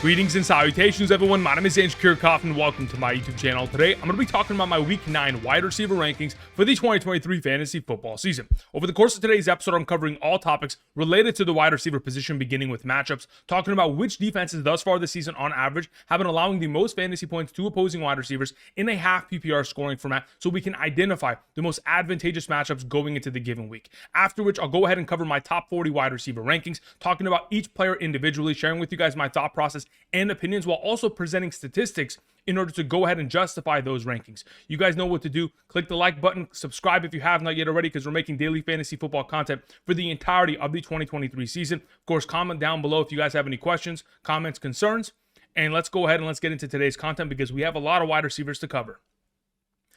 Greetings and salutations, everyone. My name is Andrew Kaufman. Welcome to my YouTube channel. Today, I'm going to be talking about my Week 9 wide receiver rankings for the 2023 fantasy football season. Over the course of today's episode, I'm covering all topics related to the wide receiver position, beginning with matchups, talking about which defenses thus far this season on average have been allowing the most fantasy points to opposing wide receivers in a half PPR scoring format, so we can identify the most advantageous matchups going into the given week. After which, I'll go ahead and cover my top 40 wide receiver rankings, talking about each player individually, sharing with you guys my thought process and opinions, while also presenting statistics in order to go ahead and justify those rankings. You guys know what to do. Click the like button, subscribe if you have not yet already, because we're making daily fantasy football content for the entirety of the 2023 season. Of course, comment down below if you guys have any questions, comments, concerns, and let's go ahead and let's get into today's content because we have a lot of wide receivers to cover.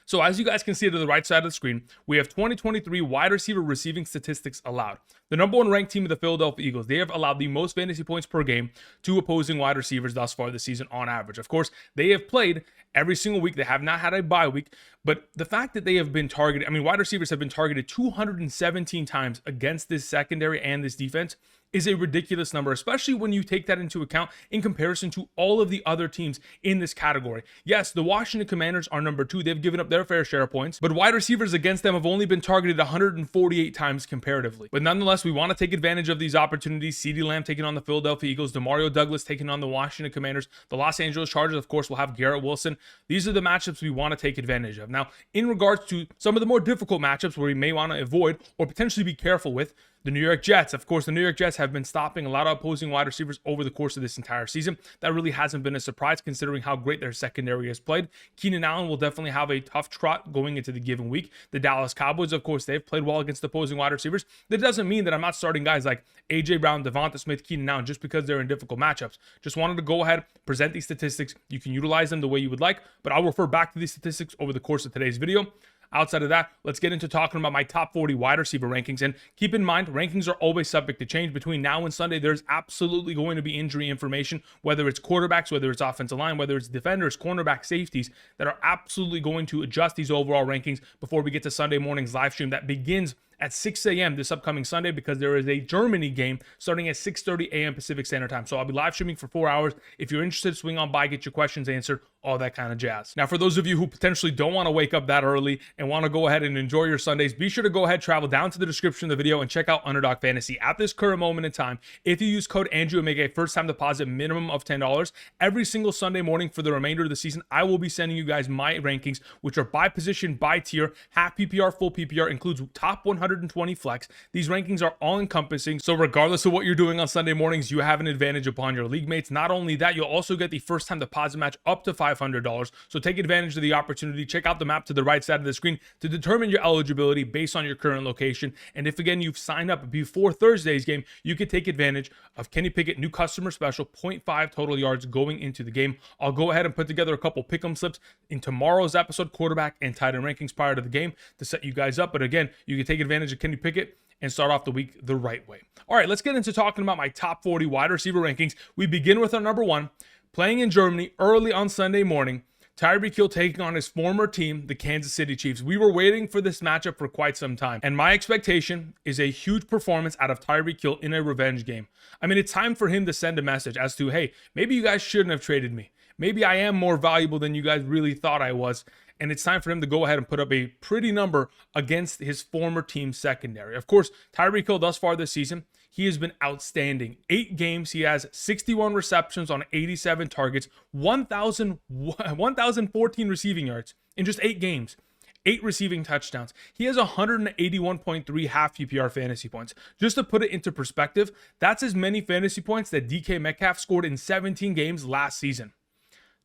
So as you guys can see to the right side of the screen, we have 2023 wide receiver receiving statistics allowed. The number one ranked team of the Philadelphia Eagles, they have allowed the most fantasy points per game to opposing wide receivers thus far this season on average. Of course, they have played every single week. They have not had a bye week, but the fact that they have been targeted, wide receivers have been targeted 217 times against this secondary and this defense is a ridiculous number, especially when you take that into account in comparison to all of the other teams in this category. Yes, the Washington Commanders are number 2. They've given up their fair share of points, but wide receivers against them have only been targeted 148 times comparatively. But nonetheless, we want to take advantage of these opportunities. CeeDee Lamb taking on the Philadelphia Eagles, Demario Douglas taking on the Washington Commanders, the Los Angeles Chargers, of course, will have Garrett Wilson. These are the matchups we want to take advantage of. Now, in regards to some of the more difficult matchups where we may want to avoid or potentially be careful with, the New York Jets. Of course, the New York Jets have been stopping a lot of opposing wide receivers over the course of this entire season. That really hasn't been a surprise considering how great their secondary has played. Keenan Allen will definitely have a tough trot going into the given week. The Dallas Cowboys, of course, they've played well against opposing wide receivers. That doesn't mean that I'm not starting guys like A.J. Brown, DeVonta Smith, Keenan Allen just because they're in difficult matchups. Just wanted to go ahead, present these statistics. You can utilize them the way you would like, but I'll refer back to these statistics over the course of today's video. Outside of that, let's get into talking about my top 40 wide receiver rankings. And keep in mind, rankings are always subject to change. Between now and Sunday, there's absolutely going to be injury information, whether it's quarterbacks, whether it's offensive line, whether it's defenders, cornerback, safeties, that are absolutely going to adjust these overall rankings before we get to Sunday morning's live stream that begins at 6 a.m. this upcoming Sunday, because there is a Germany game starting at 6:30 a.m. Pacific Standard Time. So I'll be live streaming for 4 hours. If you're interested, swing on by, get your questions answered, all that kind of jazz. Now, for those of you who potentially don't want to wake up that early and want to go ahead and enjoy your Sundays, be sure to go ahead, travel down to the description of the video and check out Underdog Fantasy. At this current moment in time, if you use code Andrew and make a first-time deposit minimum of $10, every single Sunday morning for the remainder of the season, I will be sending you guys my rankings, which are by position, by tier, half PPR, full PPR, includes top 120 flex. These rankings are all-encompassing, so regardless of what you're doing on Sunday mornings, you have an advantage upon your league mates. Not only that, you'll also get the first-time deposit match up to $500, so take advantage of the opportunity. Check out the map to the right side of the screen to determine your eligibility based on your current location. And if, again, you've signed up before Thursday's game, you could take advantage of Kenny Pickett, new customer special, 0.5 total yards going into the game. I'll go ahead and put together a couple pick'em slips in tomorrow's episode, quarterback and tight end rankings prior to the game to set you guys up. But again, you can take advantage of Kenny Pickett and start off the week the right way. All right, let's get into talking about my top 40 wide receiver rankings. We begin with our number 1, playing in Germany early on Sunday morning. Tyreek Hill taking on his former team, the Kansas City Chiefs. We were waiting for this matchup for quite some time, and my expectation is a huge performance out of Tyreek Hill in a revenge game. It's time for him to send a message as to, hey, maybe you guys shouldn't have traded me. Maybe I am more valuable than you guys really thought I was. And it's time for him to go ahead and put up a pretty number against his former team's secondary. Of course, Tyreek Hill thus far this season, he has been outstanding. 8 games, he has 61 receptions on 87 targets, 1,014 receiving yards in just 8 games. 8 receiving touchdowns. He has 181.3 half PPR fantasy points. Just to put it into perspective, that's as many fantasy points that DK Metcalf scored in 17 games last season.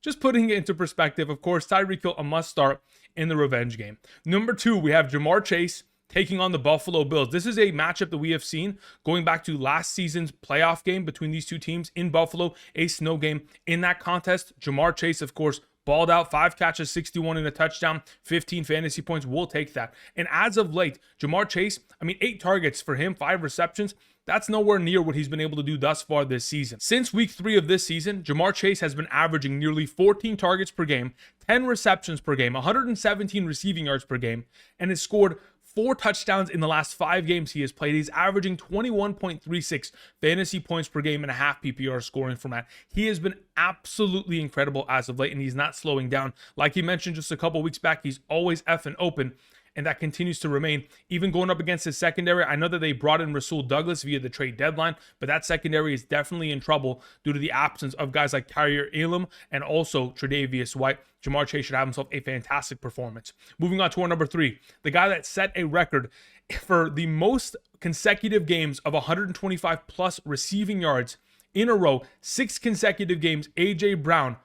Just putting it into perspective, of course, Tyreek Hill a must start in the revenge game. Number 2, we have Jamar Chase taking on the Buffalo Bills. This is a matchup that we have seen going back to last season's playoff game between these two teams in Buffalo, a snow game. In that contest, Jamar Chase, of course, balled out, 5 catches, 61 and a touchdown, 15 fantasy points. We'll take that. And as of late, Jamar Chase, 8 targets for him, 5 receptions. That's nowhere near what he's been able to do thus far this season. Since week 3 of this season, Jamar Chase has been averaging nearly 14 targets per game, 10 receptions per game, 117 receiving yards per game, and has scored 4 touchdowns in the last 5 games he has played. He's averaging 21.36 fantasy points per game and a half PPR scoring format. He has been absolutely incredible as of late, and he's not slowing down. Like he mentioned just a couple weeks back, he's always effing open, and that continues to remain. Even going up against his secondary, I know that they brought in Romeo Doubs via the trade deadline, but that secondary is definitely in trouble due to the absence of guys like Tyreek Hill and also Tre'Davious White. Jamar Chase should have himself a fantastic performance. Moving on to our number 3, the guy that set a record for the most consecutive games of 125 plus receiving yards in a row, 6 consecutive games. A.J. Brown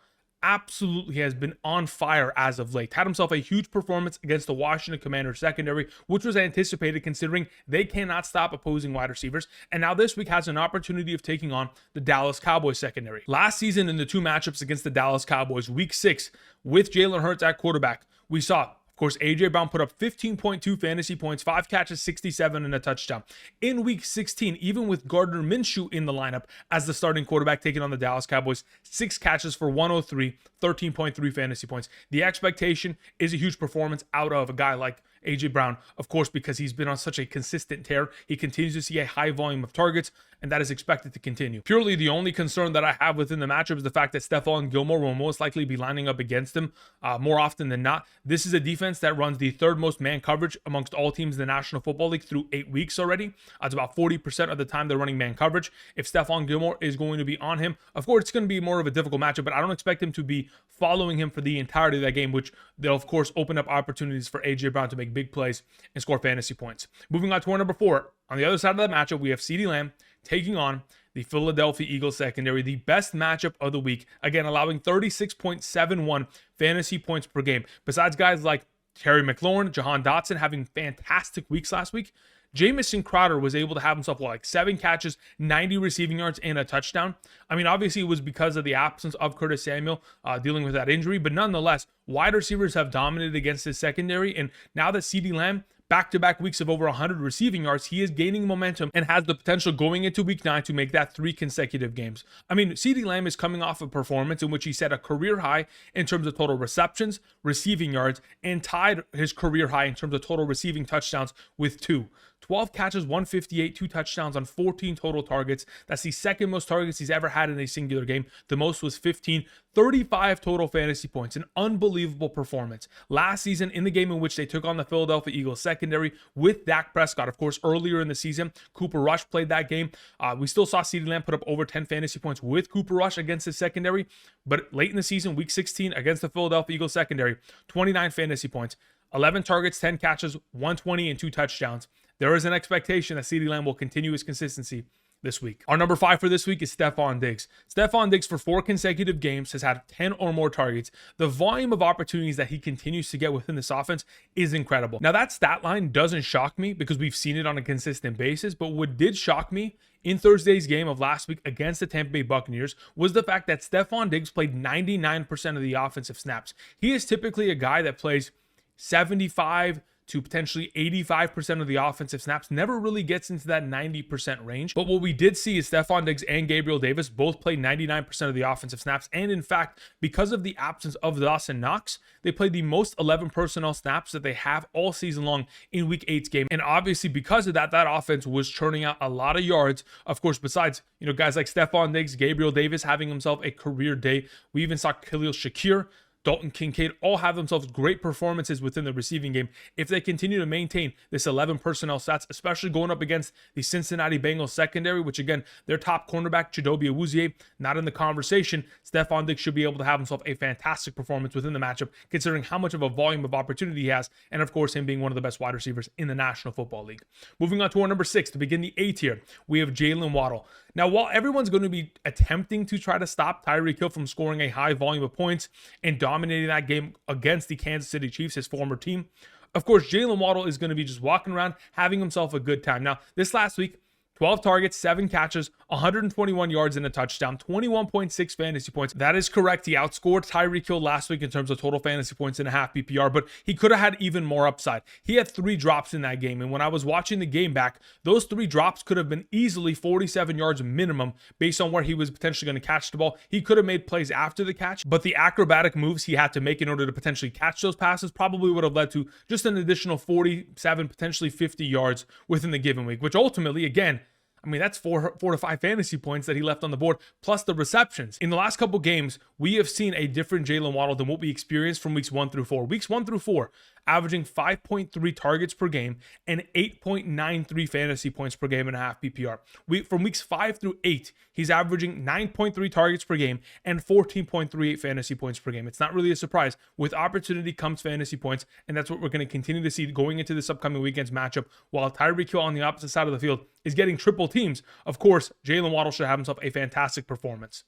absolutely has been on fire as of late. Had himself a huge performance against the Washington Commanders secondary, which was anticipated considering they cannot stop opposing wide receivers. And now this week has an opportunity of taking on the Dallas Cowboys secondary. Last season in the 2 matchups against the Dallas Cowboys, week 6, with Jalen Hurts at quarterback, we saw, of course, A.J. Brown put up 15.2 fantasy points, 5 catches, 67, and a touchdown. In week 16, even with Gardner Minshew in the lineup as the starting quarterback taking on the Dallas Cowboys, 6 catches for 103, 13.3 fantasy points. The expectation is a huge performance out of a guy like A.J. Brown, of course, because he's been on such a consistent tear. He continues to see a high volume of targets, and that is expected to continue. Purely the only concern that I have within the matchup is the fact that Stephon Gilmore will most likely be lining up against him more often than not. This is a defense that runs the 3rd most man coverage amongst all teams in the National Football League through 8 weeks already. It's about 40% of the time they're running man coverage. If Stephon Gilmore is going to be on him, of course, it's going to be more of a difficult matchup, but I don't expect him to be following him for the entirety of that game, which they'll, of course, open up opportunities for A.J. Brown to make big plays and score fantasy points. Moving on to our number 4. On the other side of that matchup, we have CeeDee Lamb taking on the Philadelphia Eagles secondary, the best matchup of the week, again allowing 36.71 fantasy points per game. Besides guys like Terry McLaurin, Jahan Dotson having fantastic weeks last week, Jamison Crowder was able to have himself, 7 catches, 90 receiving yards, and a touchdown. I mean, obviously it was because of the absence of Curtis Samuel dealing with that injury, but nonetheless, wide receivers have dominated against his secondary, and now that CeeDee Lamb, back-to-back weeks of over 100 receiving yards, he is gaining momentum and has the potential going into week 9 to make that 3 consecutive games. I mean, CeeDee Lamb is coming off a performance in which he set a career high in terms of total receptions, receiving yards, and tied his career high in terms of total receiving touchdowns with 2. 12 catches, 158, 2 touchdowns on 14 total targets. That's the second most targets he's ever had in a singular game. The most was 15, 35 total fantasy points. An unbelievable performance. Last season, in the game in which they took on the Philadelphia Eagles secondary with Dak Prescott, of course, earlier in the season, Cooper Rush played that game. We still saw CeeDee Lamb put up over 10 fantasy points with Cooper Rush against his secondary. But late in the season, week 16, against the Philadelphia Eagles secondary, 29 fantasy points, 11 targets, 10 catches, 120, and 2 touchdowns. There is an expectation that CeeDee Lamb will continue his consistency this week. Our number 5 for this week is Stefon Diggs. Stefon Diggs for 4 consecutive games has had 10 or more targets. The volume of opportunities that he continues to get within this offense is incredible. Now that stat line doesn't shock me because we've seen it on a consistent basis, but what did shock me in Thursday's game of last week against the Tampa Bay Buccaneers was the fact that Stefon Diggs played 99% of the offensive snaps. He is typically a guy that plays 75 to potentially 85% of the offensive snaps, never really gets into that 90% range. But what we did see is Stefon Diggs and Gabriel Davis both played 99% of the offensive snaps. And in fact, because of the absence of Dawson Knox, they played the most 11 personnel snaps that they have all season long in week 8's game. And obviously because of that, that offense was churning out a lot of yards. Of course, besides, guys like Stefon Diggs, Gabriel Davis having himself a career day. We even saw Khalil Shakir, Dalton Kincaid all have themselves great performances within the receiving game. If they continue to maintain this 11 personnel stats, especially going up against the Cincinnati Bengals secondary, which again, their top cornerback, Chidobe Awuzie, not in the conversation, Stefon Diggs should be able to have himself a fantastic performance within the matchup, considering how much of a volume of opportunity he has, and of course, him being one of the best wide receivers in the National Football League. Moving on to our number 6, to begin the A tier, we have Jaylen Waddle. Now, while everyone's going to be attempting to try to stop Tyreek Hill from scoring a high volume of points and dominating that game against the Kansas City Chiefs, his former team, of course, Jaylen Waddle is going to be just walking around having himself a good time. Now, this last week, 12 targets, 7 catches, 121 yards and a touchdown, 21.6 fantasy points. That is correct. He outscored Tyreek Hill last week in terms of total fantasy points and a half PPR, but he could have had even more upside. He had 3 drops in that game, and when I was watching the game back, those 3 drops could have been easily 47 yards minimum based on where he was potentially going to catch the ball. He could have made plays after the catch, but the acrobatic moves he had to make in order to potentially catch those passes probably would have led to just an additional 47, potentially 50 yards within the given week, which ultimately, again, I mean, that's 4 to 5 fantasy points that he left on the board, plus the receptions. In the last couple games, we have seen a different Jaylen Waddle than what we experienced from weeks 1 through 4. Weeks 1 through 4, averaging 5.3 targets per game and 8.93 fantasy points per game and a half PPR. From weeks 5 through 8, he's averaging 9.3 targets per game and 14.38 fantasy points per game. It's not really a surprise. With opportunity comes fantasy points, and that's what we're going to continue to see going into this upcoming weekend's matchup. While Tyreek Hill on the opposite side of the field is getting triple teams, of course, Jaylen Waddle should have himself a fantastic performance.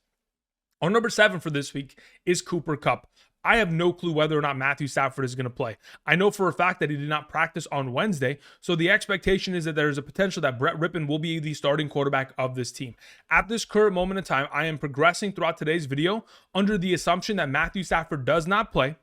Our number 7 for this week is Cooper Kupp. I have no clue whether or not Matthew Stafford is going to play. I know for a fact that he did not practice on Wednesday, so the expectation is that there is a potential that Brett Rippon will be the starting quarterback of this team. At this current moment in time, I am progressing throughout today's video under the assumption that Matthew Stafford does not play.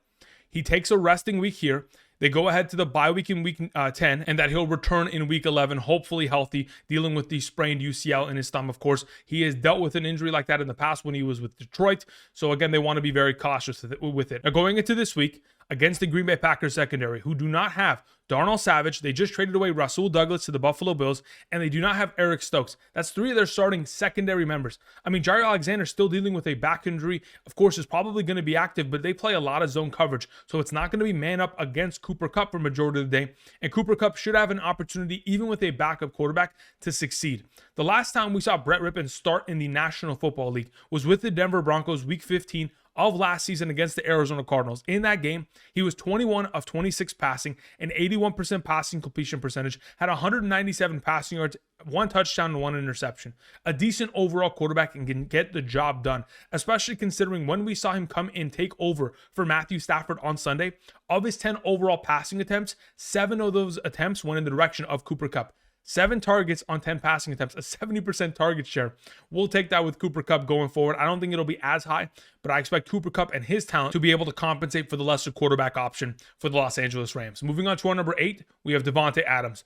He takes a resting week here. They go ahead to the bye week in week 10, and that he'll return in week 11, hopefully healthy, dealing with the sprained UCL in his thumb. Of course, he has dealt with an injury like that in the past when he was with Detroit. So again, they want to be very cautious with it. Now, going into this week against the Green Bay Packers secondary, who do not have Darnell Savage, they just traded away Rasul Douglas to the Buffalo Bills, and they do not have Eric Stokes. That's 3 of their starting secondary members. I mean, Jair Alexander still dealing with a back injury. Of course, is probably going to be active, but they play a lot of zone coverage, so it's not going to be man up against Cooper Kupp for majority of the day, and Cooper Kupp should have an opportunity, even with a backup quarterback, to succeed. The last time we saw Brett Rippon start in the National Football League was with the Denver Broncos week 15 of last season against the Arizona Cardinals. In that game, he was 21 of 26 passing, an 81% passing completion percentage, had 197 passing yards, 1 touchdown and 1 interception. A decent overall quarterback and can get the job done, especially considering when we saw him come in take over for Matthew Stafford on Sunday. Of his 10 overall passing attempts, 7 of those attempts went in the direction of Cooper Kupp. 7 targets on 10 passing attempts, a 70% target share. We'll take that with Cooper Kupp going forward. I don't think it'll be as high, but I expect Cooper Kupp and his talent to be able to compensate for the lesser quarterback option for the Los Angeles Rams. Moving on to our number 8, we have Davante Adams.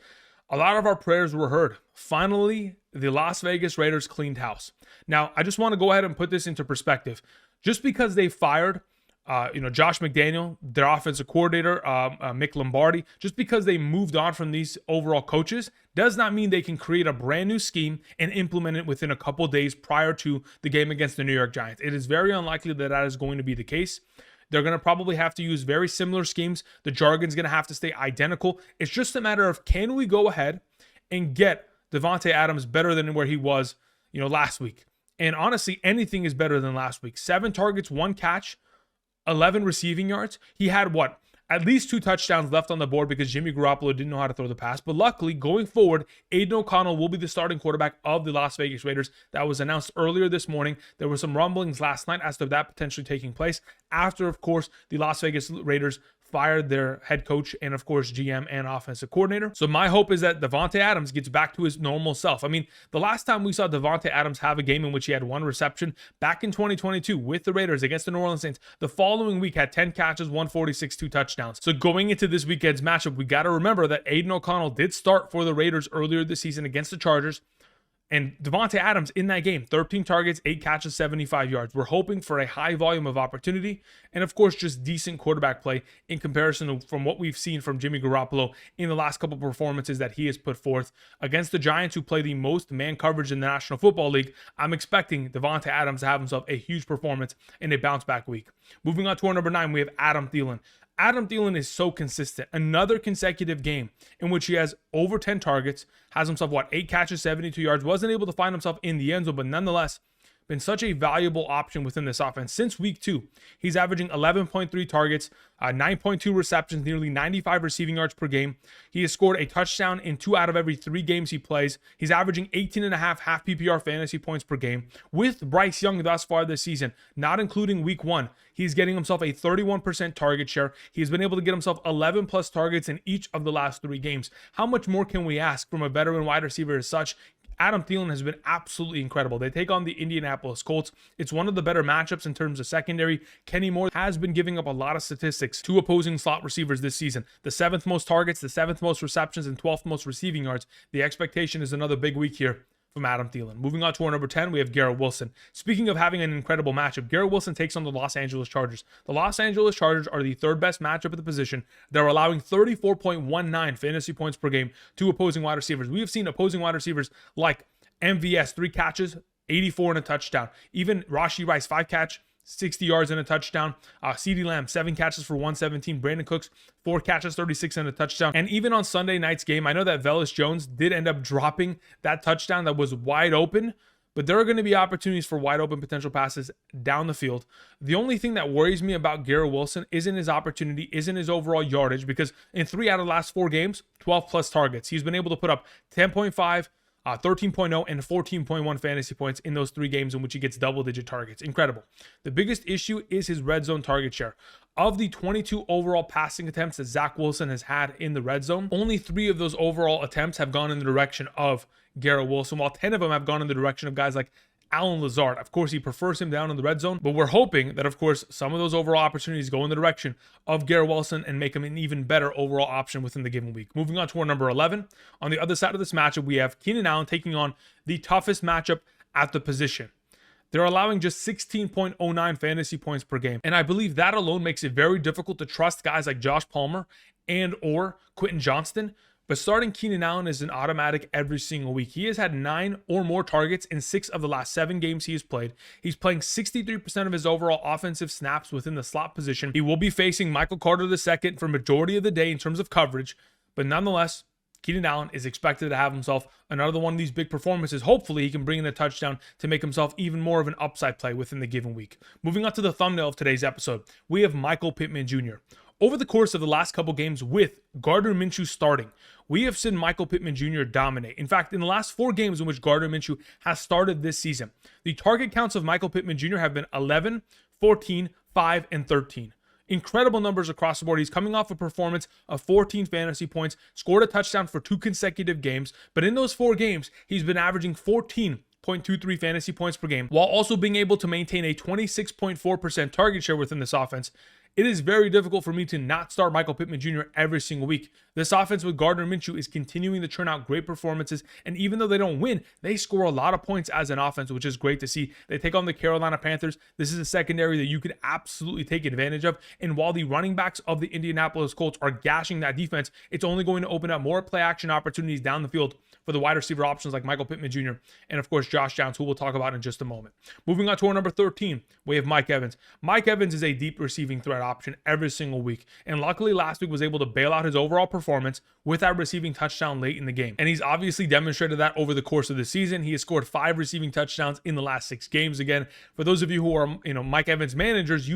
A lot of our prayers were heard. Finally, the Las Vegas Raiders cleaned house. Now, I just want to go ahead and put this into perspective. Just because they fired Josh McDaniel, their offensive coordinator, Mick Lombardi, just because they moved on from these overall coaches does not mean they can create a brand new scheme and implement it within a couple days prior to the game against the New York Giants. It is very unlikely that that is going to be the case. They're going to probably have to use very similar schemes. The jargon's going to have to stay identical. It's just a matter of, can we go ahead and get Davante Adams better than where he was, last week? And honestly, anything is better than last week. 7 targets, 1 catch, 11 receiving yards. He had at least 2 touchdowns left on the board because Jimmy Garoppolo didn't know how to throw the pass. But luckily, going forward, Aiden O'Connell will be the starting quarterback of the Las Vegas Raiders. That was announced earlier this morning. There were some rumblings last night as to that potentially taking place after, of course, the Las Vegas Raiders fired their head coach and, of course, GM and offensive coordinator. So my hope is that Davante Adams gets back to his normal self. I mean, the last time we saw Davante Adams have a game in which he had 1 reception back in 2022 with the Raiders against the New Orleans Saints, the following week had 10 catches, 146, 2 touchdowns. So going into this weekend's matchup, we got to remember that Aiden O'Connell did start for the Raiders earlier this season against the Chargers. And Davante Adams in that game, 13 targets, 8 catches, 75 yards. We're hoping for a high volume of opportunity and, of course, just decent quarterback play in comparison from what we've seen from Jimmy Garoppolo in the last couple performances that he has put forth. Against the Giants, who play the most man coverage in the National Football League, I'm expecting Davante Adams to have himself a huge performance in a bounce-back week. Moving on to our number 9, we have Adam Thielen. Adam Thielen is so consistent. Another consecutive game in which he has over 10 targets, has himself, 8 catches, 72 yards, wasn't able to find himself in the end zone, but nonetheless, been such a valuable option within this offense. Since week 2, he's averaging 11.3 targets, 9.2 receptions, nearly 95 receiving yards per game. He has scored a touchdown in 2 out of every 3 games he plays. He's averaging 18.5 half PPR fantasy points per game. With Bryce Young thus far this season, not including week 1, he's getting himself a 31% target share. He's been able to get himself 11 plus targets in each of the last 3 games. How much more can we ask from a veteran wide receiver as such? Adam Thielen has been absolutely incredible. They take on the Indianapolis Colts. It's one of the better matchups in terms of secondary. Kenny Moore has been giving up a lot of statistics to opposing slot receivers this season. The 7th most targets, the 7th most receptions, and 12th most receiving yards. The expectation is another big week here from Adam Thielen. Moving on to our number 10, we have Garrett Wilson. Speaking of having an incredible matchup, Garrett Wilson takes on the Los Angeles Chargers. The Los Angeles Chargers are the 3rd best matchup at the position. They're allowing 34.19 fantasy points per game to opposing wide receivers. We have seen opposing wide receivers like MVS, 3 catches, 84 and a touchdown. Even Rashee Rice, 5 catch, 60 yards and a touchdown. CeeDee Lamb, 7 catches for 117. Brandon Cooks, 4 catches, 36 and a touchdown. And even on Sunday night's game, I know that Velus Jones did end up dropping that touchdown that was wide open, but there are going to be opportunities for wide open potential passes down the field. The only thing that worries me about Garrett Wilson isn't his opportunity, isn't his overall yardage, because in 3 out of the last 4 games, 12 plus targets. He's been able to put up 10.5, 13.0 and 14.1 fantasy points in those 3 games in which he gets double-digit targets. Incredible. The biggest issue is his red zone target share. Of the 22 overall passing attempts that Zach Wilson has had in the red zone, only 3 of those overall attempts have gone in the direction of Garrett Wilson, while 10 of them have gone in the direction of guys like Allen Lazard. Of course, he prefers him down in the red zone, but we're hoping that, of course, some of those overall opportunities go in the direction of Garrett Wilson and make him an even better overall option within the given week. Moving on to our number 11. On the other side of this matchup, we have Keenan Allen taking on the toughest matchup at the position. They're allowing just 16.09 fantasy points per game, and I believe that alone makes it very difficult to trust guys like Josh Palmer and or Quentin Johnston. But starting Keenan Allen is an automatic every single week. He has had 9 or more targets in 6 of the last 7 games he has played. He's playing 63% of his overall offensive snaps within the slot position. He will be facing Michael Carter II for majority of the day in terms of coverage. But nonetheless, Keenan Allen is expected to have himself another one of these big performances. Hopefully, he can bring in a touchdown to make himself even more of an upside play within the given week. Moving on to the thumbnail of today's episode, we have Michael Pittman Jr. Over the course of the last couple games with Gardner Minshew starting, we have seen Michael Pittman Jr. dominate. In fact, in the last 4 games in which Gardner Minshew has started this season, the target counts of Michael Pittman Jr. have been 11, 14, 5, and 13. Incredible numbers across the board. He's coming off a performance of 14 fantasy points, scored a touchdown for 2 consecutive games, but in those 4 games, he's been averaging 14.23 fantasy points per game, while also being able to maintain a 26.4% target share within this offense. It is very difficult for me to not start Michael Pittman Jr. every single week. This offense with Gardner Minshew is continuing to churn out great performances, and even though they don't win, they score a lot of points as an offense, which is great to see. They take on the Carolina Panthers. This is a secondary that you could absolutely take advantage of, and while the running backs of the Indianapolis Colts are gashing that defense, it's only going to open up more play action opportunities down the field for the wide receiver options like Michael Pittman Jr. and, of course, Josh Downs, who we'll talk about in just a moment. Moving on to our number 13, we have Mike Evans. Mike Evans is a deep receiving threat option every single week, and luckily last week was able to bail out his overall performance with that receiving touchdown late in the game. And he's obviously demonstrated that over the course of the season. He has scored 5 receiving touchdowns in the last 6 games. Again, for those of you who are, Mike Evans managers,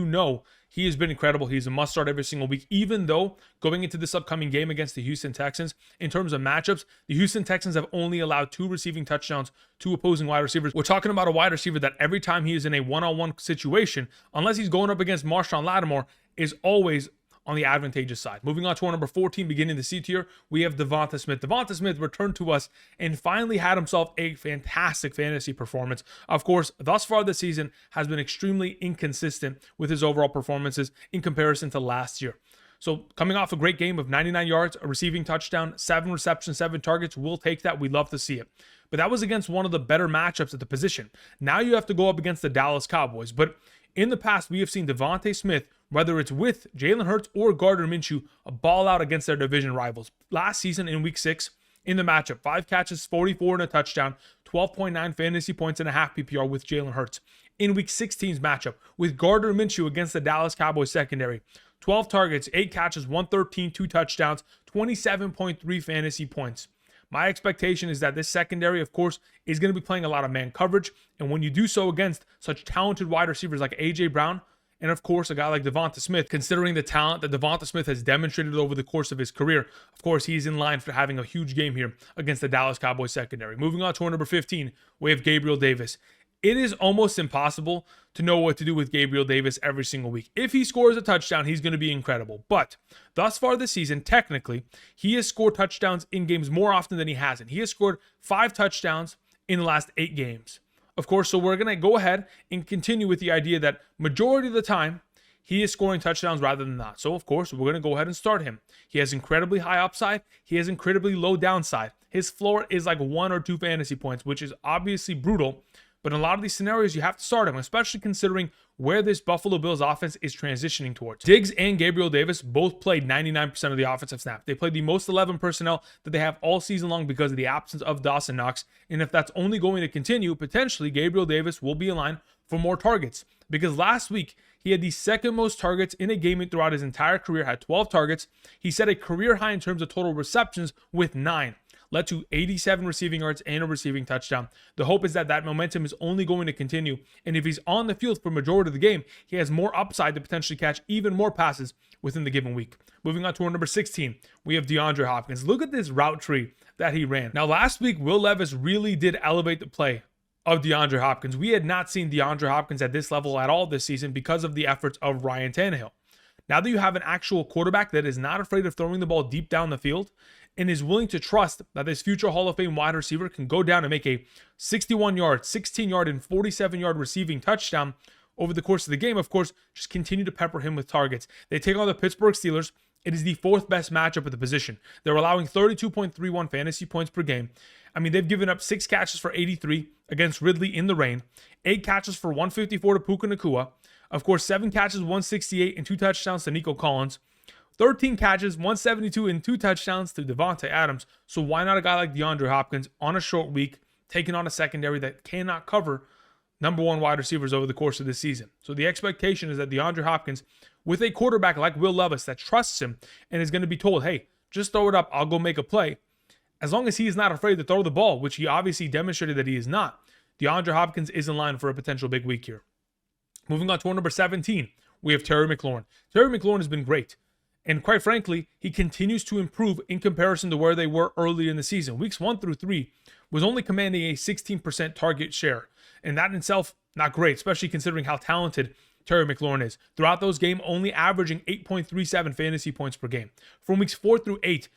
he has been incredible. He's a must start every single week, even though going into this upcoming game against the Houston Texans, in terms of matchups, the Houston Texans have only allowed 2 receiving touchdowns to opposing wide receivers. We're talking about a wide receiver that every time he is in a one-on-one situation, unless he's going up against Marshawn Lattimore, is always on the advantageous side. Moving on to our number 14, beginning the C tier, we have DeVonta Smith. DeVonta Smith returned to us and finally had himself a fantastic fantasy performance. Of course, thus far this season has been extremely inconsistent with his overall performances in comparison to last year. So coming off a great game of 99 yards, a receiving touchdown, 7 receptions, 7 targets, we'll take that. We'd love to see it. But that was against one of the better matchups at the position. Now you have to go up against the Dallas Cowboys. But in the past, we have seen DeVonta Smith, whether it's with Jalen Hurts or Gardner Minshew, ball out against their division rivals. Last season in week 6, in the matchup, 5 catches, 44 and a touchdown, 12.9 fantasy points and a half PPR with Jalen Hurts. In week 16's matchup with Gardner Minshew against the Dallas Cowboys secondary, 12 targets, 8 catches, 113, 2 touchdowns, 27.3 fantasy points. My expectation is that this secondary, of course, is going to be playing a lot of man coverage. And when you do so against such talented wide receivers like A.J. Brown, and of course, a guy like DeVonta Smith, considering the talent that DeVonta Smith has demonstrated over the course of his career, of course, he's in line for having a huge game here against the Dallas Cowboys secondary. Moving on to our number 15, we have Gabriel Davis. It is almost impossible to know what to do with Gabriel Davis every single week. If he scores a touchdown, he's going to be incredible. But thus far this season, technically, he has scored touchdowns in games more often than he hasn't. He has scored 5 touchdowns in the last 8 games. Of course, so we're going to go ahead and continue with the idea that majority of the time, he is scoring touchdowns rather than not. So, of course, we're going to go ahead and start him. He has incredibly high upside. He has incredibly low downside. His floor is like 1 or 2 fantasy points, which is obviously brutal. But in a lot of these scenarios, you have to start him, especially considering where this Buffalo Bills offense is transitioning towards. Diggs and Gabriel Davis both played 99% of the offensive snaps. They played the most 11 personnel that they have all season long because of the absence of Dawson Knox. And if that's only going to continue, potentially Gabriel Davis will be in line for more targets. Because last week, he had the second most targets in a game throughout his entire career, had 12 targets. He set a career high in terms of total receptions with 9. Led to 87 receiving yards and a receiving touchdown. The hope is that that momentum is only going to continue. And if he's on the field for majority of the game, he has more upside to potentially catch even more passes within the given week. Moving on to our number 16, we have DeAndre Hopkins. Look at this route tree that he ran. Now, last week, Will Levis really did elevate the play of DeAndre Hopkins. We had not seen DeAndre Hopkins at this level at all this season because of the efforts of Ryan Tannehill. Now that you have an actual quarterback that is not afraid of throwing the ball deep down the field and is willing to trust that this future Hall of Fame wide receiver can go down and make a 61-yard, 16-yard, and 47-yard receiving touchdown over the course of the game, of course, just continue to pepper him with targets. They take on the Pittsburgh Steelers. It is the 4th best matchup at the position. They're allowing 32.31 fantasy points per game. I mean, they've given up 6 catches for 83 against Ridley in the rain, 8 catches for 154 to Puka Nacua. Of course, 7 catches, 168, and 2 touchdowns to Nico Collins. 13 catches, 172, and 2 touchdowns to Davante Adams. So why not a guy like DeAndre Hopkins on a short week, taking on a secondary that cannot cover number 1 wide receivers over the course of this season? So the expectation is that DeAndre Hopkins, with a quarterback like Will Levis that trusts him and is going to be told, hey, just throw it up, I'll go make a play. As long as he is not afraid to throw the ball, which he obviously demonstrated that he is not, DeAndre Hopkins is in line for a potential big week here. Moving on to our number 17, we have Terry McLaurin. Terry McLaurin has been great. And quite frankly, he continues to improve in comparison to where they were earlier in the season. Weeks 1 through 3 was only commanding a 16% target share. And that in itself, not great, especially considering how talented Terry McLaurin is. Throughout those games, only averaging 8.37 fantasy points per game. From weeks 4 through 8,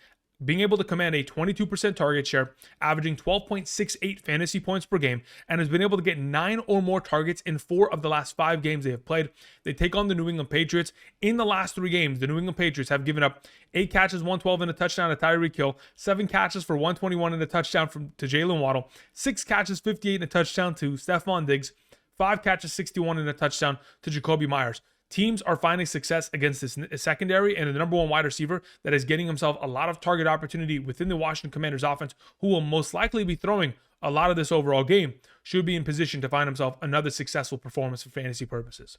being able to command a 22% target share, averaging 12.68 fantasy points per game, and has been able to get 9 or more targets in 4 of the last 5 games they have played. They take on the New England Patriots. In the last 3 games, the New England Patriots have given up 8 catches, 112, and a touchdown to Tyreek Hill, 7 catches for 121 and a touchdown to Jaylen Waddle, 6 catches, 58 and a touchdown to Stefon Diggs, 5 catches, 61 and a touchdown to Jakobi Meyers. Teams are finding success against this secondary and the number 1 wide receiver that is getting himself a lot of target opportunity within the Washington Commanders offense, who will most likely be throwing a lot of this overall game, should be in position to find himself another successful performance for fantasy purposes.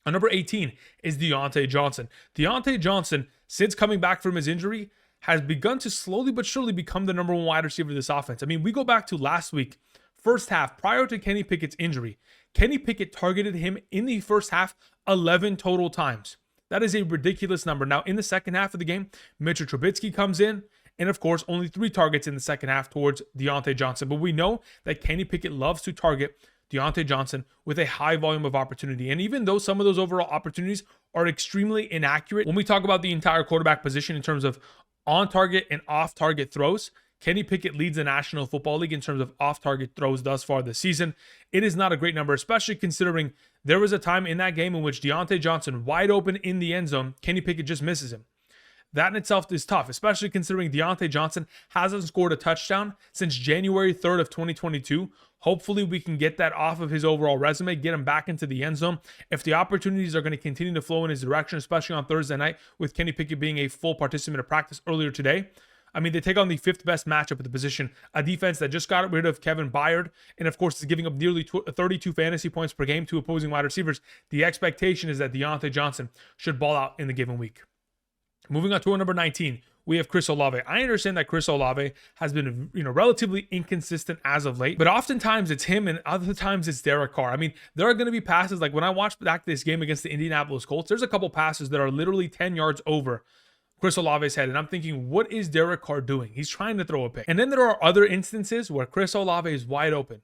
Number 18 is Diontae Johnson. Diontae Johnson, since coming back from his injury, has begun to slowly but surely become the number 1 wide receiver of this offense. I mean, we go back to last week, first half, prior to Kenny Pickett's injury. Kenny Pickett targeted him in the first half 11 total times. That is a ridiculous number. Now, in the second half of the game, Mitchell Trubisky comes in, and of course, only 3 targets in the second half towards Diontae Johnson. But we know that Kenny Pickett loves to target Diontae Johnson with a high volume of opportunity. And even though some of those overall opportunities are extremely inaccurate, when we talk about the entire quarterback position in terms of on-target and off-target throws, Kenny Pickett leads the National Football League in terms of off-target throws thus far this season. It is not a great number, especially considering there was a time in that game in which Diontae Johnson, wide open in the end zone, Kenny Pickett just misses him. That in itself is tough, especially considering Diontae Johnson hasn't scored a touchdown since January 3rd of 2022. Hopefully we can get that off of his overall resume, get him back into the end zone. If the opportunities are going to continue to flow in his direction, especially on Thursday night, with Kenny Pickett being a full participant of practice earlier today, I mean, they take on the 5th best matchup at the position, a defense that just got rid of Kevin Byard, and of course is giving up nearly 32 fantasy points per game to opposing wide receivers. The expectation is that Diontae Johnson should ball out in the given week. Moving on to our number 19, we have Chris Olave. I understand that Chris Olave has been, relatively inconsistent as of late, but oftentimes it's him and other times it's Derek Carr. I mean, there are going to be passes, like when I watched back this game against the Indianapolis Colts, there's a couple passes that are literally 10 yards over Chris Olave's head, and I'm thinking, what is Derek Carr doing? He's trying to throw a pick. And then there are other instances where Chris Olave is wide open,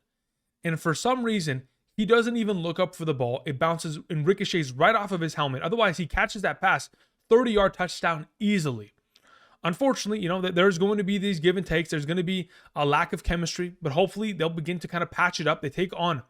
and for some reason, he doesn't even look up for the ball. It bounces and ricochets right off of his helmet. Otherwise, he catches that pass, 30-yard touchdown easily. Unfortunately, there's going to be these give and takes. There's going to be a lack of chemistry, but hopefully they'll begin to kind of patch it up. They take on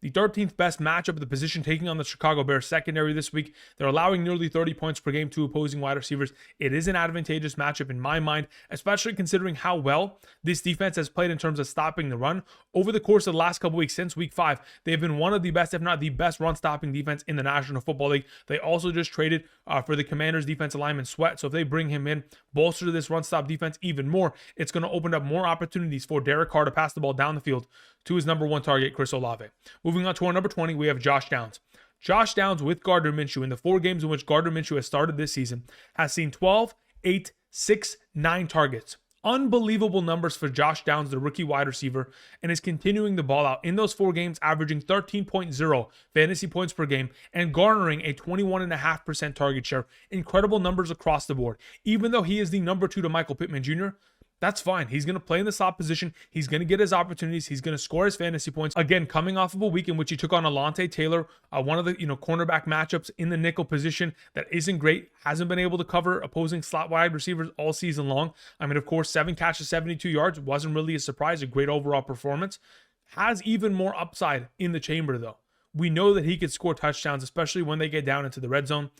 the 13th best matchup of the position, taking on the Chicago Bears secondary this week. They're allowing nearly 30 points per game to opposing wide receivers. It is an advantageous matchup in my mind, especially considering how well this defense has played in terms of stopping the run. Over the course of the last couple weeks, since week 5, they've been one of the best, if not the best, run-stopping defense in the National Football League. They also just traded for the Commanders' defensive lineman Sweat, so if they bring him in, bolster this run-stop defense even more, it's going to open up more opportunities for Derek Carr to pass the ball down the field to his number 1 target, Chris Olave. Moving on to our number 20, we have Josh Downs. Josh Downs with Gardner Minshew in the 4 games in which Gardner Minshew has started this season has seen 12, 8, 6, 9 targets. Unbelievable numbers for Josh Downs, the rookie wide receiver, and is continuing the ball out in those 4 games, averaging 13.0 fantasy points per game and garnering a 21.5% target share. Incredible numbers across the board. Even though he is the number 2 to Michael Pittman Jr., that's fine. He's going to play in the slot position. He's going to get his opportunities. He's going to score his fantasy points. Again, coming off of a week in which he took on Alontae Taylor, one of the cornerback matchups in the nickel position that isn't great. Hasn't been able to cover opposing slot wide receivers all season long. I mean, of course, 7 catches, 72 yards. Wasn't really a surprise. A great overall performance. Has even more upside in the chamber, though. We know that he could score touchdowns, especially when they get down into the red zone.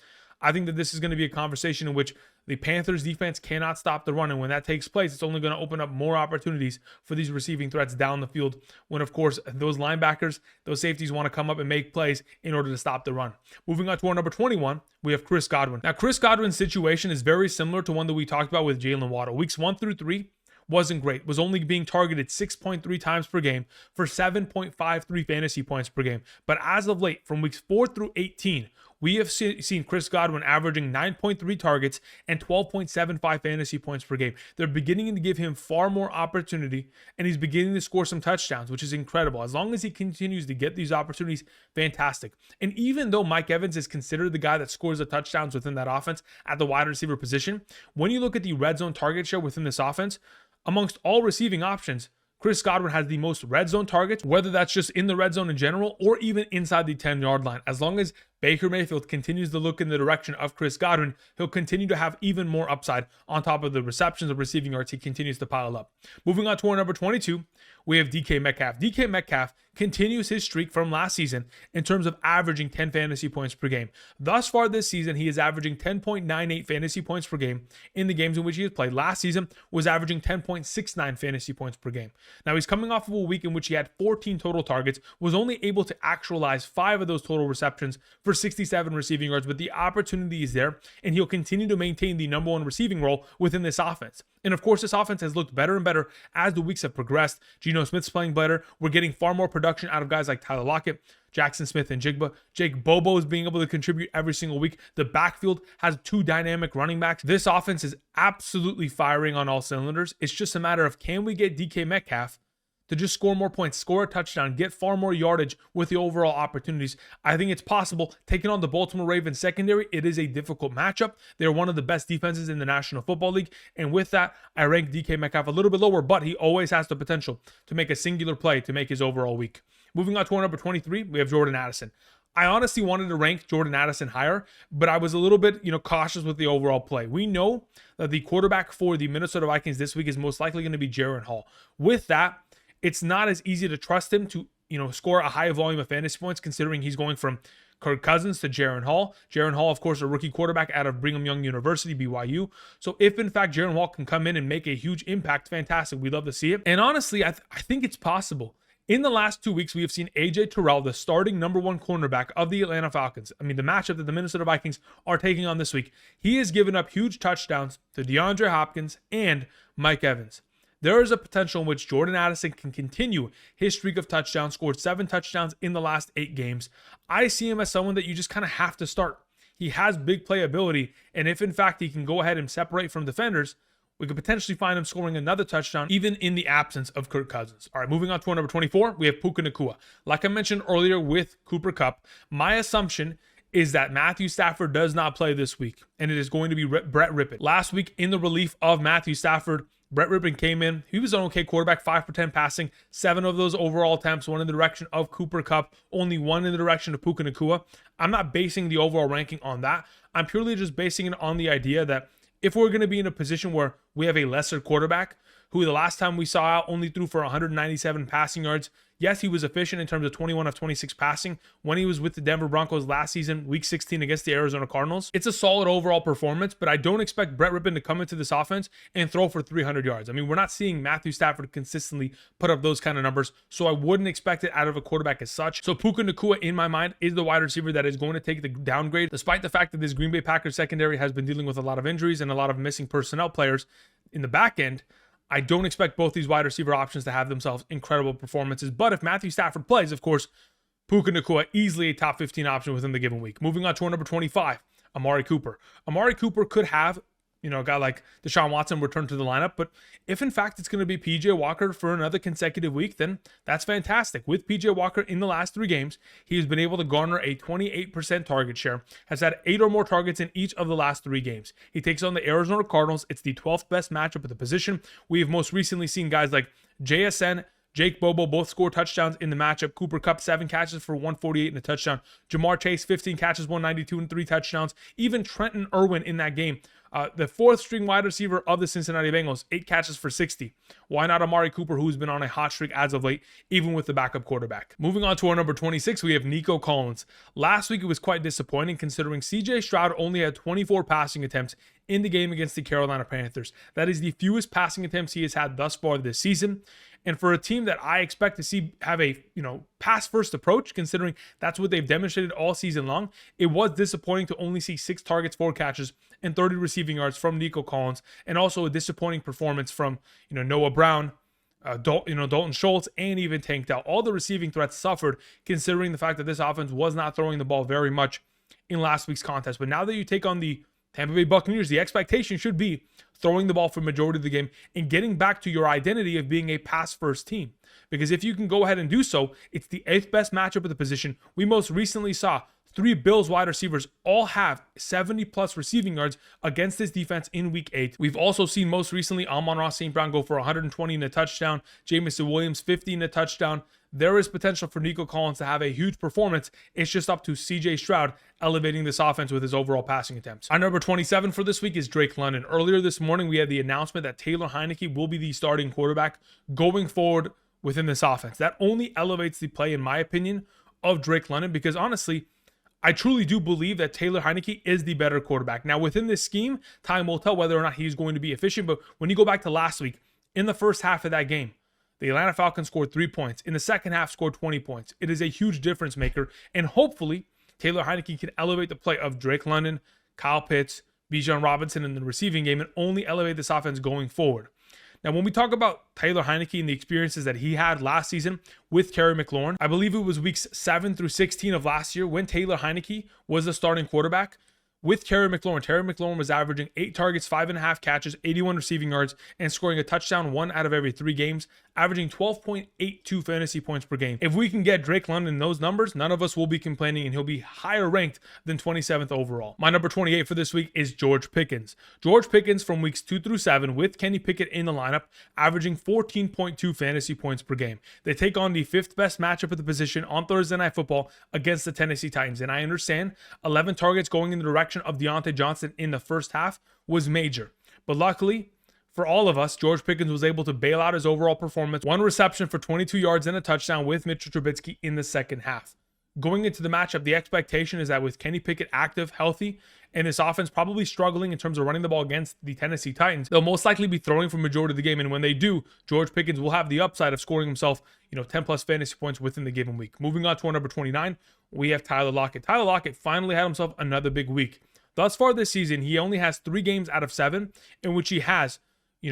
I think that this is going to be a conversation in which the Panthers defense cannot stop the run. And when that takes place, it's only going to open up more opportunities for these receiving threats down the field when, of course, those linebackers, those safeties want to come up and make plays in order to stop the run. Moving on to our number 21, we have Chris Godwin. Now, Chris Godwin's situation is very similar to one that we talked about with Jaylen Waddle. Weeks 1 through 3 wasn't great. Was only being targeted 6.3 times per game for 7.53 fantasy points per game. But as of late, from weeks 4 through 18, we have seen Chris Godwin averaging 9.3 targets and 12.75 fantasy points per game. They're beginning to give him far more opportunity, and he's beginning to score some touchdowns, which is incredible. As long as he continues to get these opportunities, fantastic. And even though Mike Evans is considered the guy that scores the touchdowns within that offense at the wide receiver position, when you look at the red zone target share within this offense, amongst all receiving options, Chris Godwin has the most red zone targets, whether that's just in the red zone in general or even inside the 10-yard line. As long as Baker Mayfield continues to look in the direction of Chris Godwin, he'll continue to have even more upside on top of the receptions of receiving yards he continues to pile up. Moving on to our number 22, we have DK Metcalf. DK Metcalf continues his streak from last season in terms of averaging 10 fantasy points per game. Thus far this season, he is averaging 10.98 fantasy points per game in the games in which he has played. Last season was averaging 10.69 fantasy points per game. Now, he's coming off of a week in which he had 14 total targets, was only able to actualize 5 of those total receptions for 67 receiving yards, but the opportunity is there, and he'll continue to maintain the number 1 receiving role within this offense. And of course, this offense has looked better and better as the weeks have progressed. Geno Smith's playing better. We're getting far more production out of guys like Tyler Lockett, Jackson Smith, and Jigba. Jake Bobo is being able to contribute every single week. The backfield has 2 dynamic running backs. This offense is absolutely firing on all cylinders. It's just a matter of, can we get DK Metcalf to just score more points, score a touchdown, get far more yardage with the overall opportunities? I think it's possible. Taking on the Baltimore Ravens secondary, it is a difficult matchup. They're one of the best defenses in the National Football League, and with that, I rank DK Metcalf a little bit lower, but he always has the potential to make a singular play to make his overall week. Moving on to our number 23, we have Jordan Addison. I honestly wanted to rank Jordan Addison higher, but I was a little bit, cautious with the overall play. We know that the quarterback for the Minnesota Vikings this week is most likely going to be Jaren Hall. With that, it's not as easy to trust him to, score a high volume of fantasy points, considering he's going from Kirk Cousins to Jaren Hall. Jaren Hall, of course, a rookie quarterback out of Brigham Young University, BYU. So if, in fact, Jaren Hall can come in and make a huge impact, fantastic. We'd love to see it. And honestly, I think it's possible. In the last 2 weeks, we have seen A.J. Terrell, the starting number 1 cornerback of the Atlanta Falcons. I mean, the matchup that the Minnesota Vikings are taking on this week. He has given up huge touchdowns to DeAndre Hopkins and Mike Evans. There is a potential in which Jordan Addison can continue his streak of touchdowns, scored 7 touchdowns in the last 8 games. I see him as someone that you just kind of have to start. He has big playability, and if in fact he can go ahead and separate from defenders, we could potentially find him scoring another touchdown, even in the absence of Kirk Cousins. All right, moving on to our number 24, we have Puka Nacua. Like I mentioned earlier with Cooper Kupp, my assumption is that Matthew Stafford does not play this week, and it is going to be Brett Rippon. Last week, in the relief of Matthew Stafford, Brett Rippon came in. He was an okay quarterback, 5 for 10 passing, 7 of those overall attempts, 1 in the direction of Cooper Kupp, only 1 in the direction of Puka Nacua. I'm not basing the overall ranking on that. I'm purely just basing it on the idea that if we're going to be in a position where we have a lesser quarterback who the last time we saw out only threw for 197 passing yards. Yes, he was efficient in terms of 21 of 26 passing when he was with the Denver Broncos last season, week 16 against the Arizona Cardinals. It's a solid overall performance, but I don't expect Brett Rippon to come into this offense and throw for 300 yards. I mean, we're not seeing Matthew Stafford consistently put up those kind of numbers, so I wouldn't expect it out of a quarterback as such. So Puka Nacua, in my mind, is the wide receiver that is going to take the downgrade, despite the fact that this Green Bay Packers secondary has been dealing with a lot of injuries and a lot of missing personnel players in the back end. I don't expect both these wide receiver options to have themselves incredible performances. But if Matthew Stafford plays, of course, Puka Nacua easily a top 15 option within the given week. Moving on to our number 25, Amari Cooper. Amari Cooper could have, a guy like Deshaun Watson return to the lineup. But if in fact it's going to be PJ Walker for another consecutive week, then that's fantastic. With PJ Walker in the last 3 games, he's been able to garner a 28% target share, has had 8 or more targets in each of the last 3 games. He takes on the Arizona Cardinals. It's the 12th best matchup at the position. We have most recently seen guys like JSN, Jake Bobo both score touchdowns in the matchup. Cooper Kupp, 7 catches for 148 and a touchdown. Jamar Chase, 15 catches, 192 and 3 touchdowns. Even Trenton Irwin in that game, the 4th string wide receiver of the Cincinnati Bengals, 8 catches for 60. Why not Amari Cooper, who's been on a hot streak as of late, even with the backup quarterback? Moving on to our number 26, we have Nico Collins. Last week it was quite disappointing considering CJ Stroud only had 24 passing attempts in the game against the Carolina Panthers. That is the fewest passing attempts he has had thus far this season. And for a team that I expect to see have a, pass first approach, considering that's what they've demonstrated all season long, it was disappointing to only see 6 targets, 4 catches, and 30 receiving yards from Nico Collins, and also a disappointing performance from, Noah Brown, Dalton Schultz, and even Tank Dell. All the receiving threats suffered, considering the fact that this offense was not throwing the ball very much in last week's contest. But now that you take on the Tampa Bay Buccaneers, the expectation should be throwing the ball for the majority of the game and getting back to your identity of being a pass-first team. Because if you can go ahead and do so, it's the 8th best matchup at the position. We most recently saw 3 Bills wide receivers all have 70-plus receiving yards against this defense in Week 8. We've also seen most recently Amon-Ra St. Brown go for 120 and a touchdown, Jamison Williams 50 and a touchdown. There is potential for Nico Collins to have a huge performance. It's just up to CJ Stroud elevating this offense with his overall passing attempts. Our number 27 for this week is Drake London. Earlier this morning, we had the announcement that Taylor Heinicke will be the starting quarterback going forward within this offense. That only elevates the play, in my opinion, of Drake London, because honestly, I truly do believe that Taylor Heinicke is the better quarterback. Now, within this scheme, time will tell whether or not he's going to be efficient, but when you go back to last week, in the first half of that game, the Atlanta Falcons scored 3 points. In the second half, scored 20 points. It is a huge difference maker, and hopefully, Taylor Heinicke can elevate the play of Drake London, Kyle Pitts, Bijan Robinson in the receiving game, and only elevate this offense going forward. Now, when we talk about Taylor Heinicke and the experiences that he had last season with Terry McLaurin, I believe it was weeks 7 through 16 of last year when Taylor Heinicke was the starting quarterback with Terry McLaurin. Terry McLaurin was averaging 8 targets, 5.5 catches, 81 receiving yards, and scoring a touchdown 1 out of every 3 games, averaging 12.82 fantasy points per game. If we can get Drake London those numbers, none of us will be complaining, and he'll be higher ranked than 27th overall. My number 28 for this week is George Pickens. George Pickens from weeks 2 through 7 with Kenny Pickett in the lineup, averaging 14.2 fantasy points per game. They take on the 5th best matchup at the position on Thursday Night Football against the Tennessee Titans. And I understand 11 targets going in the direction of Diontae Johnson in the first half was major. But luckily, for all of us, George Pickens was able to bail out his overall performance. 1 reception for 22 yards and a touchdown with Mitchell Trubisky in the second half. Going into the matchup, the expectation is that with Kenny Pickett active, healthy, and this offense probably struggling in terms of running the ball against the Tennessee Titans, they'll most likely be throwing for majority of the game. And when they do, George Pickens will have the upside of scoring himself, 10 plus fantasy points within the given week. Moving on to our number 29, we have Tyler Lockett. Tyler Lockett finally had himself another big week. Thus far this season, he only has 3 games out of 7 in which he has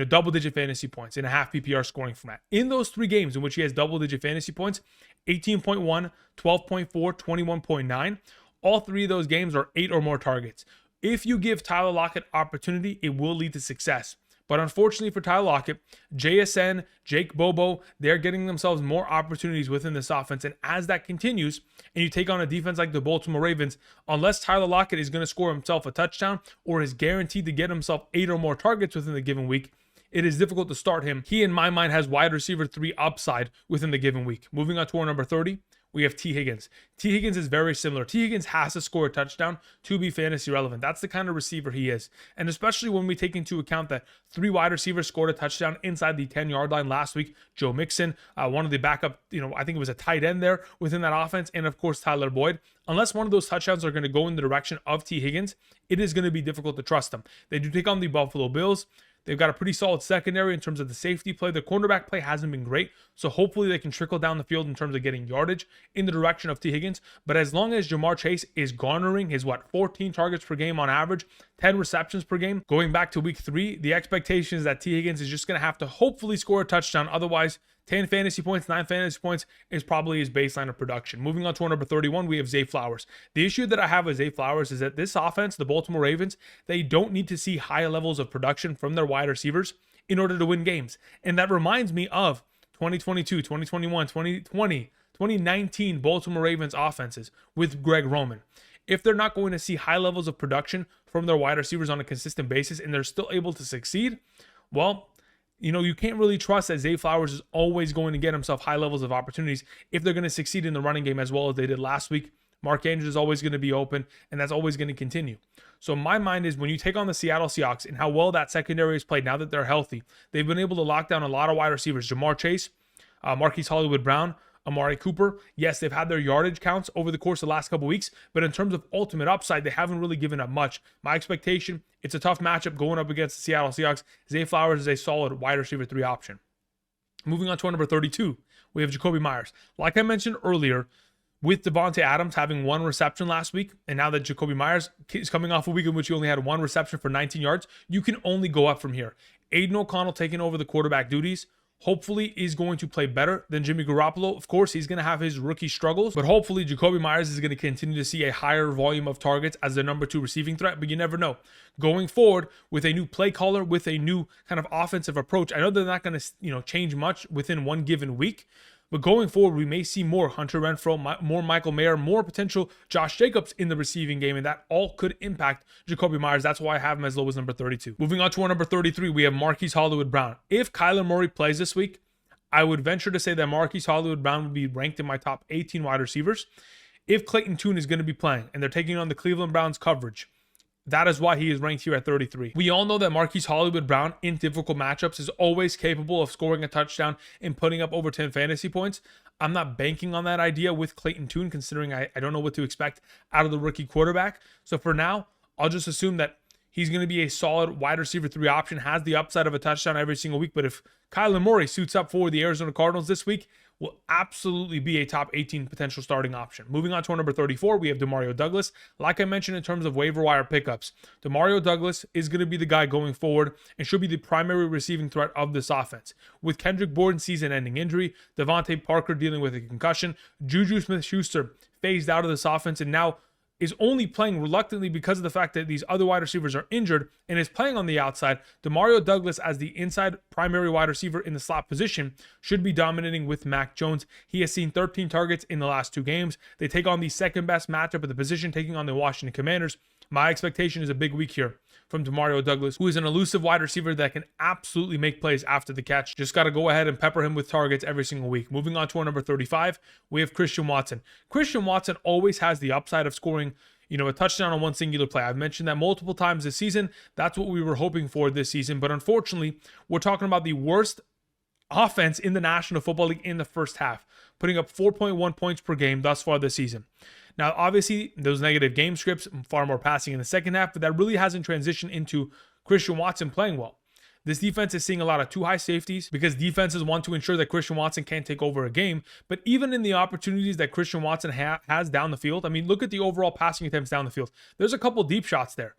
double-digit fantasy points in a half PPR scoring format. In those 3 games in which he has double-digit fantasy points, 18.1, 12.4, 21.9, all 3 of those games are 8 or more targets. If you give Tyler Lockett opportunity, it will lead to success. But unfortunately for Tyler Lockett, JSN, Jake Bobo, they're getting themselves more opportunities within this offense. And as that continues, and you take on a defense like the Baltimore Ravens, unless Tyler Lockett is going to score himself a touchdown or is guaranteed to get himself 8 or more targets within the given week, it is difficult to start him. He, in my mind, has wide receiver 3 upside within the given week. Moving on to our number 30, we have T. Higgins. T. Higgins is very similar. T. Higgins has to score a touchdown to be fantasy relevant. That's the kind of receiver he is. And especially when we take into account that 3 wide receivers scored a touchdown inside the 10-yard line last week. Joe Mixon, one of the backup, I think it was a tight end there within that offense. And of course, Tyler Boyd. Unless one of those touchdowns are going to go in the direction of T. Higgins, it is going to be difficult to trust them. They do take on the Buffalo Bills. They've got a pretty solid secondary in terms of the safety play. The cornerback play hasn't been great, so hopefully they can trickle down the field in terms of getting yardage in the direction of T. Higgins. But as long as Ja'Marr Chase is garnering his, 14 targets per game on average, 10 receptions per game, going back to week 3, the expectation is that T. Higgins is just going to have to hopefully score a touchdown. Otherwise, 10 fantasy points, 9 fantasy points is probably his baseline of production. Moving on to our number 31, we have Zay Flowers. The issue that I have with Zay Flowers is that this offense, the Baltimore Ravens, they don't need to see high levels of production from their wide receivers in order to win games. And that reminds me of 2022, 2021, 2020, 2019 Baltimore Ravens offenses with Greg Roman. If they're not going to see high levels of production from their wide receivers on a consistent basis and they're still able to succeed, well, you can't really trust that Zay Flowers is always going to get himself high levels of opportunities if they're going to succeed in the running game as well as they did last week. Mark Andrews is always going to be open, and that's always going to continue. So my mind is when you take on the Seattle Seahawks and how well that secondary has played now that they're healthy, they've been able to lock down a lot of wide receivers. Ja'Marr Chase, Marquise Brown, Amari Cooper. Yes, they've had their yardage counts over the course of the last couple weeks, but in terms of ultimate upside, they haven't really given up much. My expectation, it's a tough matchup going up against the Seattle Seahawks. Zay Flowers is a solid wide receiver 3 option. Moving on to our number 32, we have Jakobi Meyers. Like I mentioned earlier, with Davante Adams having 1 reception last week, and now that Jakobi Meyers is coming off a week in which he only had 1 reception for 19 yards, you can only go up from here. Aiden O'Connell taking over the quarterback duties, hopefully is going to play better than Jimmy Garoppolo. Of course, he's going to have his rookie struggles, but hopefully Jakobi Meyers is going to continue to see a higher volume of targets as the number 2 receiving threat, but you never know. Going forward with a new play caller, with a new kind of offensive approach, I know they're not going to, change much within one given week, but going forward, we may see more Hunter Renfrow, more Michael Mayer, more potential Josh Jacobs in the receiving game, and that all could impact Jakobi Meyers. That's why I have him as low as number 32. Moving on to our number 33, we have Marquise Brown. If Kyler Murray plays this week, I would venture to say that Marquise Brown would be ranked in my top 18 wide receivers. If Clayton Tune is going to be playing and they're taking on the Cleveland Browns coverage, that is why he is ranked here at 33. We all know that Marquise Brown in difficult matchups is always capable of scoring a touchdown and putting up over 10 fantasy points. I'm not banking on that idea with Clayton Tune, considering I don't know what to expect out of the rookie quarterback. So for now, I'll just assume that he's going to be a solid wide receiver 3 option, has the upside of a touchdown every single week. But if Kyler Murray suits up for the Arizona Cardinals this week, will absolutely be a top 18 potential starting option. Moving on to our number 34, we have Demario Douglas. Like I mentioned in terms of waiver wire pickups, Demario Douglas is going to be the guy going forward and should be the primary receiving threat of this offense. With Kendrick Bourne's season-ending injury, Devontae Parker dealing with a concussion, Juju Smith-Schuster phased out of this offense and now is only playing reluctantly because of the fact that these other wide receivers are injured and is playing on the outside. Demario Douglas as the inside primary wide receiver in the slot position should be dominating with Mac Jones. He has seen 13 targets in the last 2 games. They take on the second best matchup of the position, taking on the Washington Commanders. My expectation is a big week here from Demario Douglas, who is an elusive wide receiver that can absolutely make plays after the catch. Just got to go ahead and pepper him with targets every single week. Moving on to our number 35, we have Christian Watson. Christian Watson always has the upside of scoring, a touchdown on one singular play. I've mentioned that multiple times this season. That's what we were hoping for this season. But unfortunately, we're talking about the worst offense in the National Football League in the first half, putting up 4.1 points per game thus far this season. Now, obviously, those negative game scripts, far more passing in the second half, but that really hasn't transitioned into Christian Watson playing well. This defense is seeing a lot of too high safeties because defenses want to ensure that Christian Watson can't take over a game. But even in the opportunities that Christian Watson has down the field, look at the overall passing attempts down the field. There's a couple deep shots there.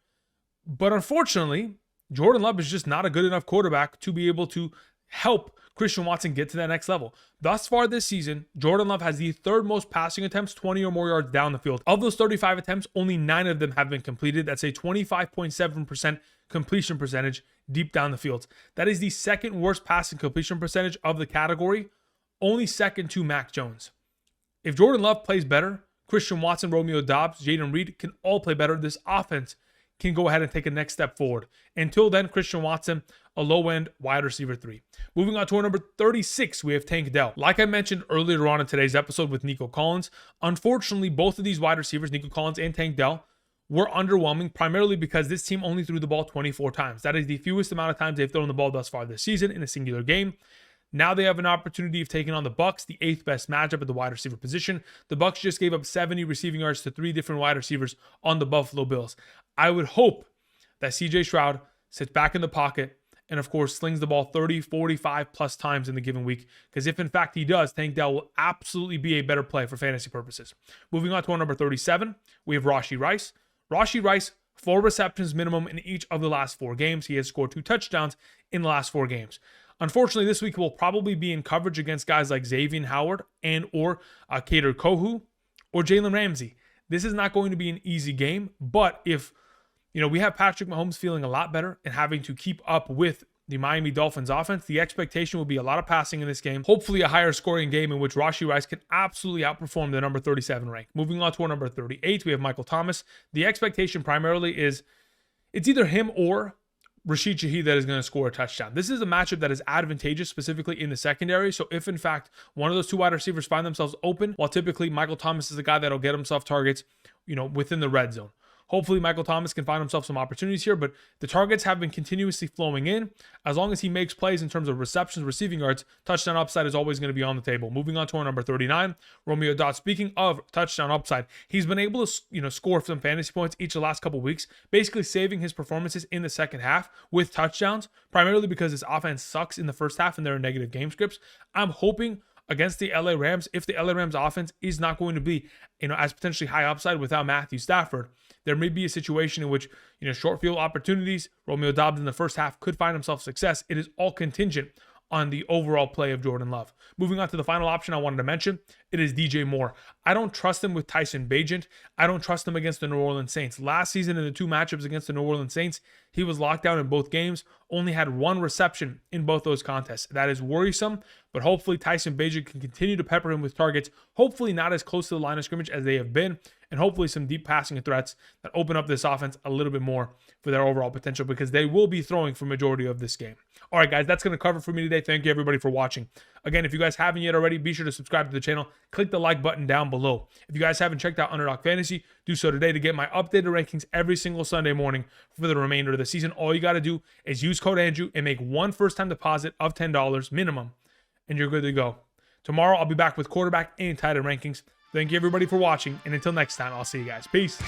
But unfortunately, Jordan Love is just not a good enough quarterback to be able to help Christian Watson get to that next level. Thus far this season, Jordan Love has the 3rd most passing attempts, 20 or more yards down the field. Of those 35 attempts, only 9 of them have been completed. That's a 25.7% completion percentage deep down the field. That is the 2nd worst passing completion percentage of the category, only second to Mac Jones. If Jordan Love plays better, Christian Watson, Romeo Doubs, Jaden Reed can all play better. This offense can go ahead and take a next step forward. Until then, Christian Watson, a low-end wide receiver 3. Moving on to our number 36, we have Tank Dell. Like I mentioned earlier on in today's episode with Nico Collins, unfortunately, both of these wide receivers, Nico Collins and Tank Dell, were underwhelming, primarily because this team only threw the ball 24 times. That is the fewest amount of times they've thrown the ball thus far this season in a singular game. Now they have an opportunity of taking on the Bucs, the 8th best matchup at the wide receiver position. The Bucs just gave up 70 receiving yards to 3 different wide receivers on the Buffalo Bills. I would hope that CJ Stroud sits back in the pocket and, of course, slings the ball 30, 45 plus times in the given week. Because if, in fact, he does, Tank Dell will absolutely be a better play for fantasy purposes. Moving on to our number 37, we have Rashee Rice. Rashee Rice, 4 receptions minimum in each of the last 4 games. He has scored 2 touchdowns in the last 4 games. Unfortunately, this week will probably be in coverage against guys like Xavier Howard and or Kader Kohou or Jalen Ramsey. This is not going to be an easy game, but if we have Patrick Mahomes feeling a lot better and having to keep up with the Miami Dolphins offense, the expectation will be a lot of passing in this game. Hopefully a higher scoring game in which Rashee Rice can absolutely outperform the number 37 rank. Moving on to our number 38, we have Michael Thomas. The expectation primarily is it's either him or Rashid Shaheed that is going to score a touchdown. This is a matchup that is advantageous, specifically in the secondary. So if, in fact, one of those 2 wide receivers find themselves open, while typically Michael Thomas is the guy that'll get himself targets, within the red zone. Hopefully, Michael Thomas can find himself some opportunities here, but the targets have been continuously flowing in. As long as he makes plays in terms of receptions, receiving yards, touchdown upside is always going to be on the table. Moving on to our number 39, Romeo Doubs. Speaking of touchdown upside, he's been able to score some fantasy points each of the last couple of weeks, basically saving his performances in the second half with touchdowns, primarily because his offense sucks in the first half and there are negative game scripts. I'm hoping against the LA Rams, if the LA Rams offense is not going to be, as potentially high upside without Matthew Stafford, there may be a situation in which, short field opportunities, Romeo Doubs in the first half could find himself success. It is all contingent on the overall play of Jordan Love. Moving on to the final option I wanted to mention, it is DJ Moore. I don't trust him with Tyson Bagent. I don't trust him against the New Orleans Saints. Last season in the 2 matchups against the New Orleans Saints, he was locked down in both games, only had 1 reception in both those contests. That is worrisome, but hopefully Tyson Bagent can continue to pepper him with targets, hopefully not as close to the line of scrimmage as they have been, and hopefully some deep passing threats that open up this offense a little bit more for their overall potential, because they will be throwing for majority of this game. All right, guys, that's going to cover for me today. Thank you, everybody, for watching. Again, if you guys haven't yet already, be sure to subscribe to the channel. Click the like button down below. If you guys haven't checked out Underdog Fantasy, do so today to get my updated rankings every single Sunday morning for the remainder of the season. All you got to do is use code Andrew and make 1 first-time deposit of $10 minimum, and you're good to go. Tomorrow, I'll be back with quarterback and tight end rankings. Thank you, everybody, for watching, and until next time, I'll see you guys. Peace.